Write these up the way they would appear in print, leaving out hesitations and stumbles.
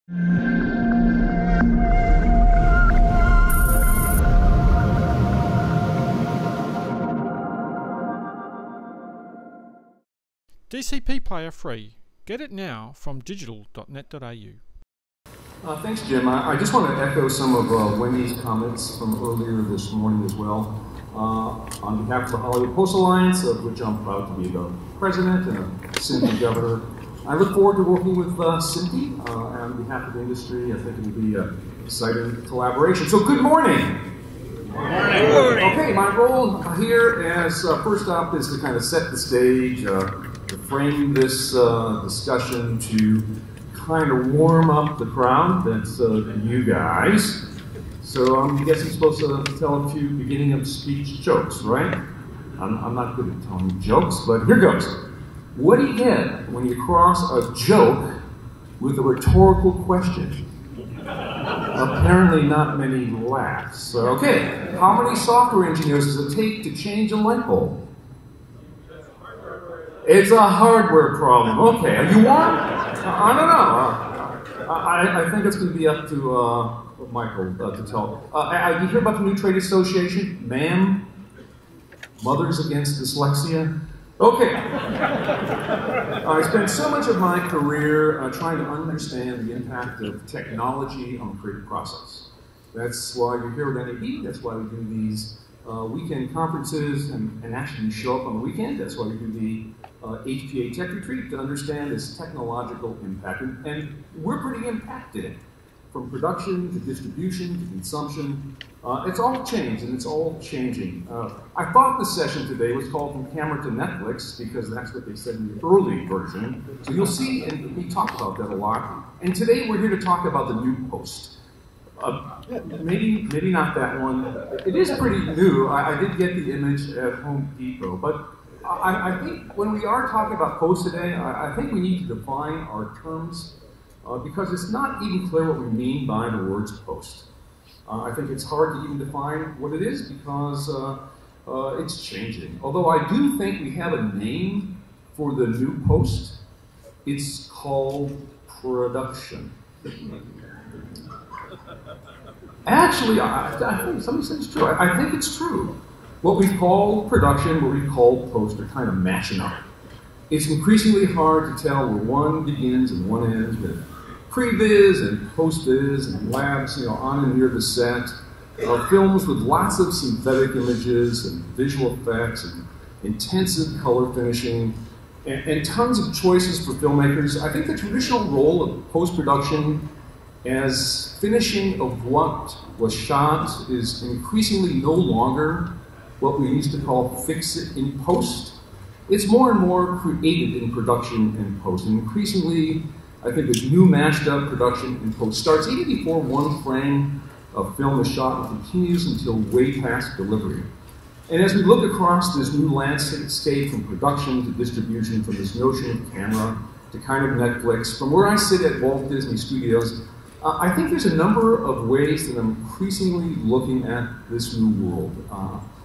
DCP Player free. Get it now from digital.net.au. Thanks, Jim. I just want to echo some of Wendy's comments from earlier this morning as well. On behalf of the Hollywood Post Alliance, of which I'm proud to be the president and a Cindy governor, I look forward to working with Cindy on behalf of the industry. I think it will be an exciting collaboration. So, good morning. Good morning. Okay, my role here as first up is to kind of set the stage, to frame this discussion, to kind of warm up the crowd. That's you guys. So I guess I'm supposed to tell a few beginning of speech jokes, right? I'm not good at telling jokes, but here goes. What do you get when you cross a joke with a rhetorical question? Apparently not many laughs. Okay, how many software engineers does it take to change a light bulb? It's a hardware problem. Okay, are you warm? I don't know. I think it's going to be up to Michael to tell. You hear about the new trade association? MAM? Mothers Against Dyslexia? Okay. I spent so much of my career trying to understand the impact of technology on the creative process. That's why you're here at NAB. That's why we do these weekend conferences and actually show up on the weekend. That's why we do the HPA Tech Retreat, to understand its technological impact. And we're pretty impacted, from production to distribution to consumption. It's all changed, and it's all changing. I thought the session today was called From Camera to Netflix, because that's what they said in the early version. So you'll see, and we talk about that a lot. And today we're here to talk about the new post. Maybe not that one. It is pretty new. I did get the image at Home Depot, but I think when we are talking about post today, I think we need to define our terms, because it's not even clear what we mean by the words post. I think it's hard to even define what it is, because it's changing. Although I do think we have a name for the new post. It's called production. Actually, I think somebody said it's true. I think it's true. What we call production, what we call post, are kind of matching up. It's increasingly hard to tell where one begins and one ends, with pre-viz and post-viz and labs, on and near the set. Films with lots of synthetic images and visual effects and intensive color finishing, and tons of choices for filmmakers. I think the traditional role of post-production as finishing of what was shot is increasingly no longer what we used to call fix it in post. It's more and more created in production and post. And increasingly, I think the new mashed up production in post starts even before one frame of film is shot and continues until way past delivery. And as we look across this new landscape, from production to distribution, from this notion of camera to kind of Netflix, from where I sit at Walt Disney Studios, I think there's a number of ways that I'm increasingly looking at this new world.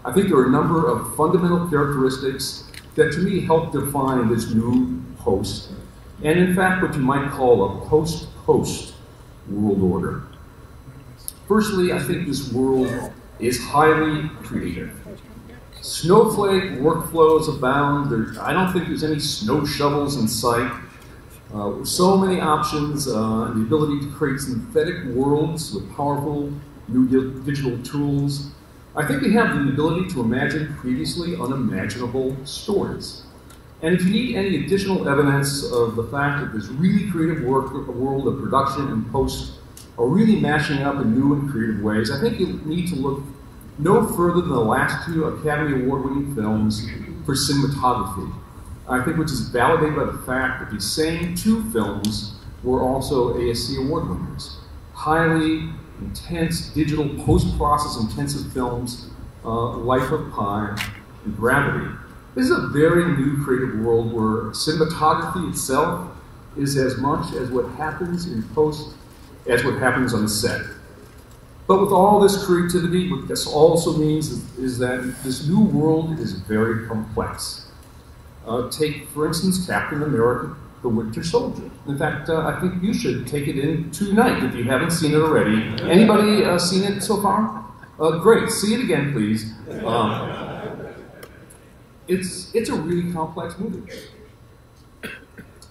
I think there are a number of fundamental characteristics that, to me, help define this new post, and in fact, what you might call a post-post world order. Firstly, I think this world is highly creative. Snowflake workflows abound. I don't think there's any snow shovels in sight. So many options, and the ability to create synthetic worlds with powerful new digital tools. I think we have the ability to imagine previously unimaginable stories. And if you need any additional evidence of the fact that this really creative world of production and post are really mashing up in new and creative ways, I think you need to look no further than the last two Academy Award-winning films for cinematography. I think which is validated by the fact that these same two films were also ASC Award winners. Highly intense digital post-process intensive films, Life of Pi and Gravity. This is a very new creative world where cinematography itself is as much as what happens in post as what happens on the set. But with all this creativity, what this also means is that this new world is very complex. Take, for instance, Captain America The Winter Soldier. In fact, I think you should take it in tonight if you haven't seen it already. Anybody seen it so far? Great. See it again, please. It's a really complex movie.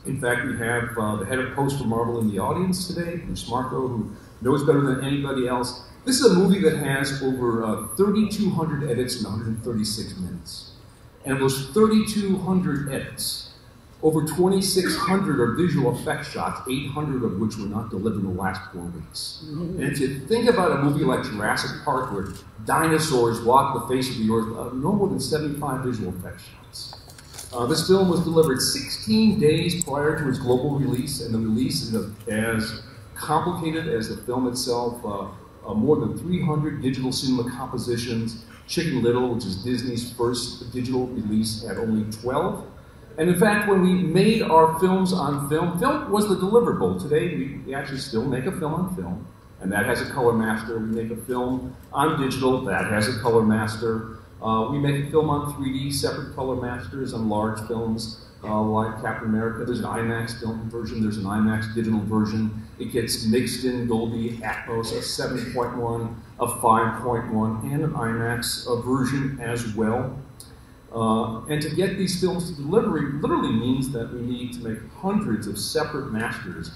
In fact, we have the head of post for Marvel in the audience today, Bruce Marco, who knows better than anybody else. This is a movie that has over 3,200 edits in 136 minutes. And of those 3,200 edits, over 2,600 are visual effects shots, 800 of which were not delivered in the last 4 weeks. And if you think about a movie like Jurassic Park, where dinosaurs walk the face of the earth, no more than 75 visual effects shots. This film was delivered 16 days prior to its global release, and the release is as complicated as the film itself. More than 300 digital cinema compositions. Chicken Little, which is Disney's first digital release, had only 12. And in fact, when we made our films on film, film was the deliverable. Today, we actually still make a film on film, and that has a color master. We make a film on digital, that has a color master. We make a film on 3D, separate color masters on large films like Captain America. There's an IMAX film version, there's an IMAX digital version. It gets mixed in Dolby Atmos, a 7.1, a 5.1, and an IMAX version as well. And to get these films to delivery literally means that we need to make hundreds of separate masters,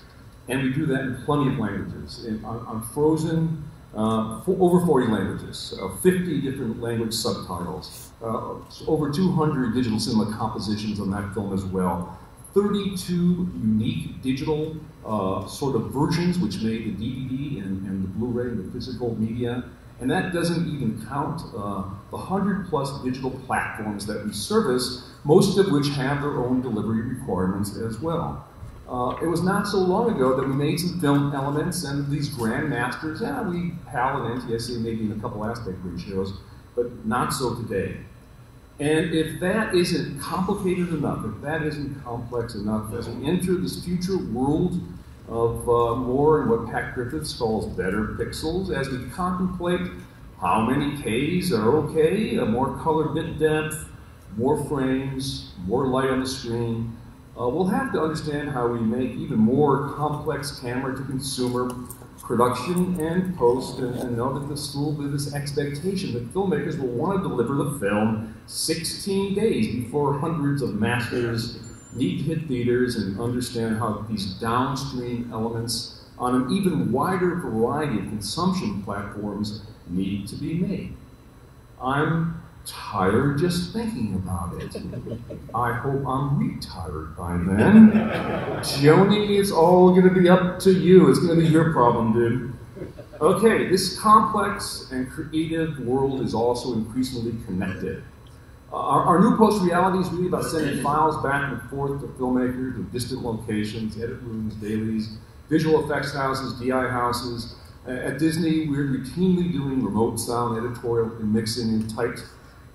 and we do that in plenty of languages. On Frozen, over 40 languages, 50 different language subtitles, over 200 digital cinema compositions on that film as well, 32 unique digital sort of versions which made the DVD and the Blu-ray, the physical media, and that doesn't even count the 100+ digital platforms that we service, most of which have their own delivery requirements as well. It was not so long ago that we made some film elements and these grandmasters, we PAL and NTSC maybe in a couple aspect ratios, but not so today. And if that isn't complicated enough, if that isn't complex enough, as we enter this future world of more and what Pat Griffiths calls better pixels, as we contemplate how many Ks are okay, more color bit depth, more frames, more light on the screen, we'll have to understand how we make even more complex camera-to-consumer production and post, and know that this will be this expectation that filmmakers will want to deliver the film 16 days before hundreds of masters need to hit theaters, and understand how these downstream elements on an even wider variety of consumption platforms need to be made. I'm tired just thinking about it. I hope I'm retired by then. Cioni, it's all going to be up to you. It's going to be your problem, dude. Okay, this complex and creative world is also increasingly connected. Our new post-reality is really about sending files back and forth to filmmakers in distant locations, edit rooms, dailies, visual effects houses, DI houses. At Disney, we're routinely doing remote sound editorial and mixing in tight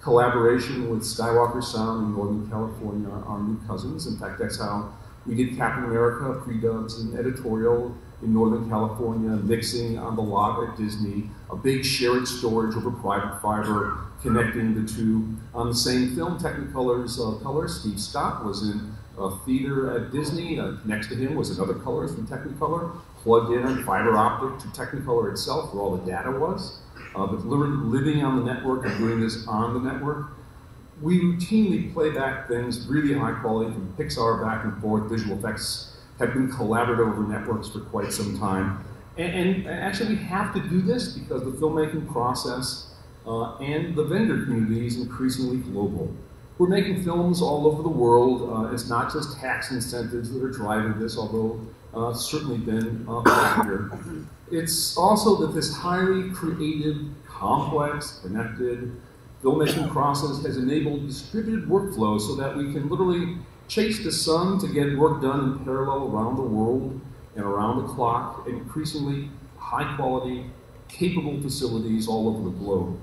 collaboration with Skywalker Sound in Northern California, our new cousins. In fact, that's how we did Captain America pre-dubs and editorial in Northern California, mixing on the lot at Disney, a big shared storage over private fiber connecting the two on the same film, Technicolor's color. Steve Scott was in a theater at Disney. Next to him was another colorist from Technicolor, plugged in on fiber optic to Technicolor itself, where all the data was. But living on the network and doing this on the network, we routinely play back things really high quality from Pixar back and forth. Visual effects have been collaborative over networks for quite some time. And actually we have to do this because the filmmaking process and the vendor community is increasingly global. We're making films all over the world. It's not just tax incentives that are driving this, although it's certainly been a factor. It's also that this highly creative, complex, connected filmmaking process has enabled distributed workflows so that we can literally chase the sun to get work done in parallel around the world and around the clock, increasingly high quality, capable facilities all over the globe.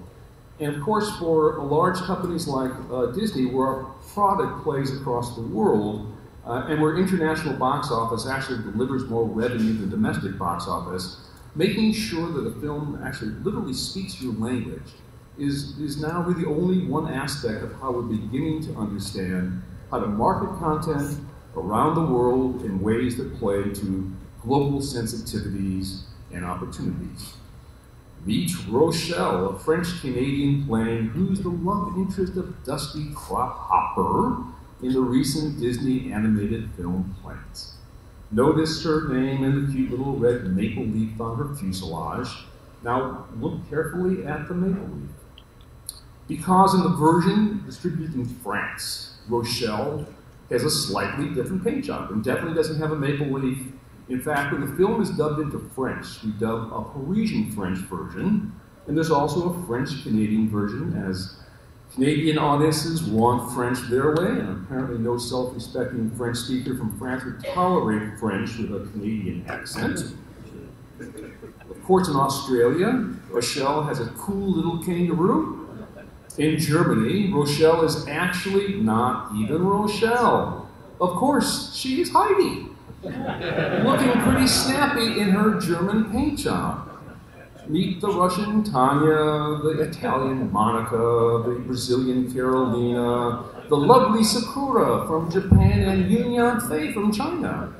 And of course, for large companies like Disney, where our product plays across the world, and where international box office actually delivers more revenue than domestic box office, making sure that a film actually literally speaks your language is now really only one aspect of how we're beginning to understand how to market content, around the world in ways that play to global sensitivities and opportunities. Meet Rochelle, a French-Canadian plane who's the love interest of Dusty Hopper in the recent Disney animated film Planes. Notice her name and the cute little red maple leaf on her fuselage. Now look carefully at the maple leaf. Because in the version distributed in France, Rochelle has a slightly different paint job and definitely doesn't have a maple leaf. In fact, when the film is dubbed into French, we dub a Parisian French version, and there's also a French-Canadian version, as Canadian audiences want French their way, and apparently no self-respecting French speaker from France would tolerate French with a Canadian accent. Of course, in Australia, Rochelle has a cool little kangaroo. In Germany, Rochelle is actually not even Rochelle. Of course, she is Heidi, looking pretty snappy in her German paint job. Meet the Russian Tanya, the Italian Monica, the Brazilian Carolina, the lovely Sakura from Japan, and Yun Fei from China.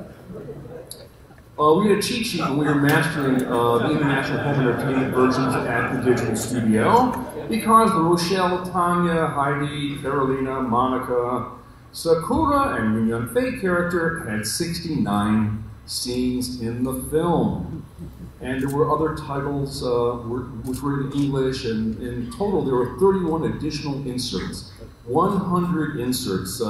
We had a cheat sheet when we were mastering the international home entertainment versions at the digital studio, because the Rochelle, Tanya, Heidi, Carolina, Monica, Sakura, and Yun Fei character had 69 scenes in the film. And there were other titles which were in English, and in total there were 31 additional inserts, 100 inserts,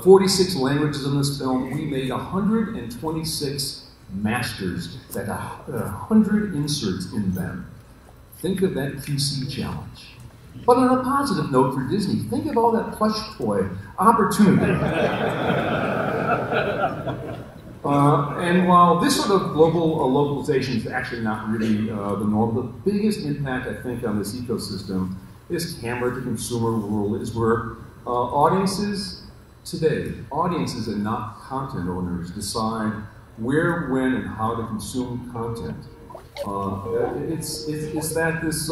46 languages in this film. We made 126 masters that had 100 inserts in them. Think of that QC challenge. But on a positive note for Disney, think of all that plush toy opportunity. And while this sort of global localization is actually not really the norm, the biggest impact, I think, on this ecosystem, this camera-to-consumer world, is where audiences today, audiences and not content owners, decide where, when, and how to consume content. It's that this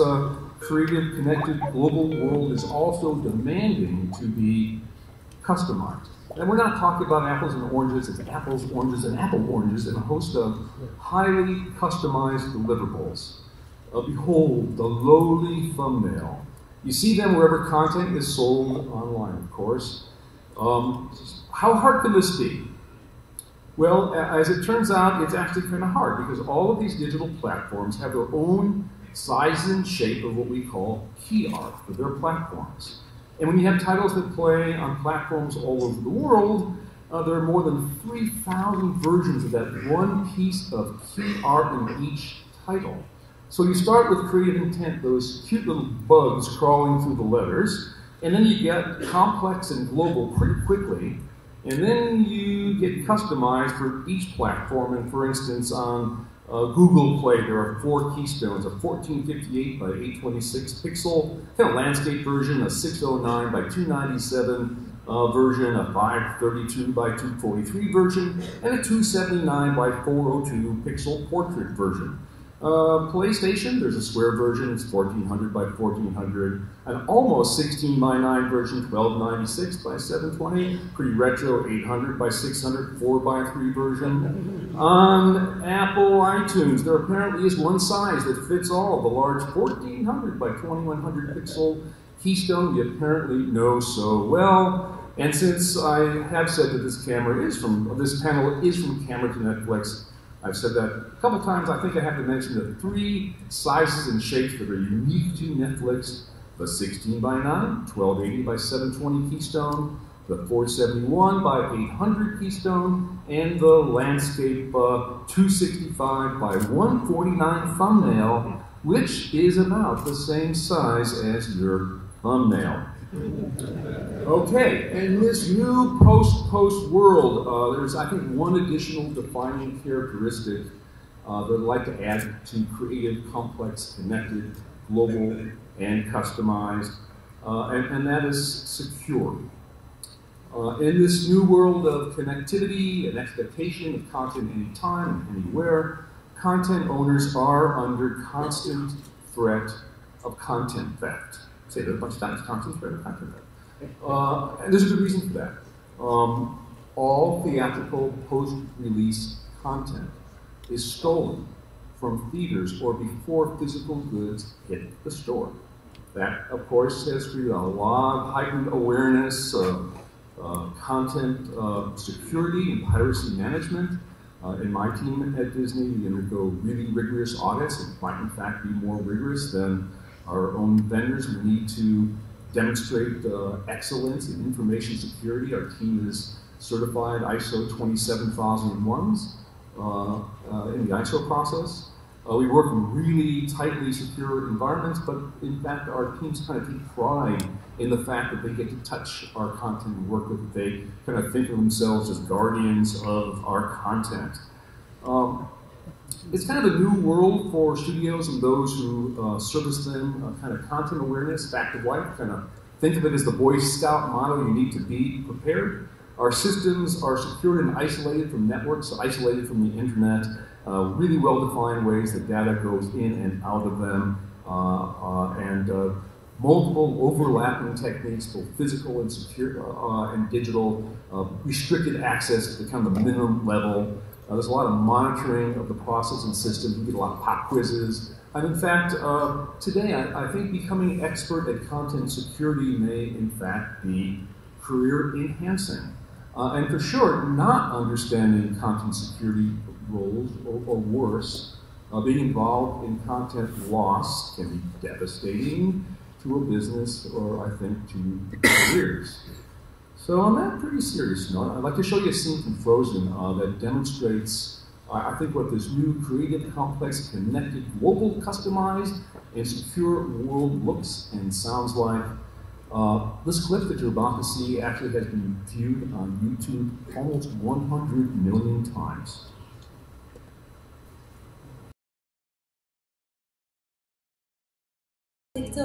creative, connected, global world is also demanding to be customized. And we're not talking about apples and oranges, it's apples, oranges, and apple oranges, and a host of highly customized deliverables. Behold, the lowly thumbnail. You see them wherever content is sold online, of course. How hard can this be? Well, as it turns out, it's actually kind of hard, because all of these digital platforms have their own size and shape of what we call key art for their platforms. And when you have titles that play on platforms all over the world, there are more than 3,000 versions of that one piece of key art in each title. So you start with creative intent, those cute little bugs crawling through the letters, and then you get complex and global pretty quickly, and then you get customized for each platform. And for instance, on Google Play, there are 4 keystones, a 1458 by 826 pixel kind of landscape version, a 609 by 297 version, a 532 by 243 version, and a 279 by 402 pixel portrait version. PlayStation, there's a square version, it's 1400 by 1400, an almost 16 by 9 version, 1296 by 720, pretty retro, 800 by 600, 4 by 3 version. On Apple iTunes, there apparently is one size that fits all, the large 1400 by 2100 pixel keystone we apparently know so well. And since I have said that this panel is from Camera to Netflix, I've said that a couple times. I think I have to mention the 3 sizes and shapes that are unique to Netflix: the 16 by 9, 1280 by 720 keystone, the 471 by 800 keystone, and the landscape 265 by 149 thumbnail, which is about the same size as your thumbnail. Okay, in this new post world, there's, I think, one additional defining characteristic that I'd like to add to creative, complex, connected, global, and customized, and that is secure. In this new world of connectivity and expectation of content anytime and anywhere, content owners are under constant threat of content theft. Say that a bunch of times, constant threat of content theft. And there's a good reason for that. all theatrical post-release content is stolen from theaters or before physical goods hit the store. That, of course, has created a lot of heightened awareness of content security and piracy management. In my team at Disney, we undergo really rigorous audits. It might, in fact, be more rigorous than our own vendors. We need to demonstrate excellence in information security. Our team is certified ISO 27001s in the ISO process. We work in really tightly secure environments, but in fact our teams kind of take pride in the fact that they get to touch our content and work with it. They kind of think of themselves as guardians of our content. It's kind of a new world for studios and those who service them, kind of content awareness, fact of life, kind of think of it as the Boy Scout motto, you need to be prepared. Our systems are secured and isolated from networks, isolated from the internet, really well-defined ways that data goes in and out of them, and multiple overlapping techniques, both physical and secure and digital, restricted access to kind of the minimum level. There's a lot of monitoring of the process and systems. We get a lot of pop quizzes. And in fact, today, I think becoming expert at content security may, in fact, be career enhancing. And for sure, not understanding content security roles, or worse, being involved in content loss can be devastating to a business or, I think, to careers. So on that pretty serious note, I'd like to show you a scene from Frozen that demonstrates, I think, what this new creative, complex, connected, global, customized, and secure world looks and sounds like. This clip that you're about to see actually has been viewed on YouTube almost 100 million times. I think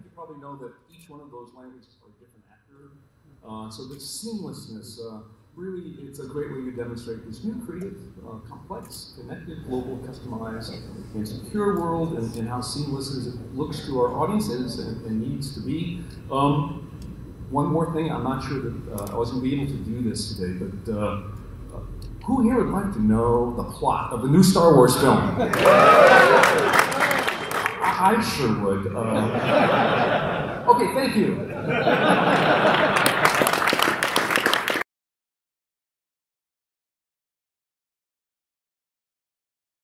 you probably know that each one of those languages are a different actor. So the seamlessness, really, it's a great way to demonstrate this new creative, complex, connected, global, customized, and secure world, and how seamless it looks to our audiences and needs to be. One more thing, I'm not sure that I was going to be able to do this today, but who here would like to know the plot of the new Star Wars film? I sure would. Okay, thank you.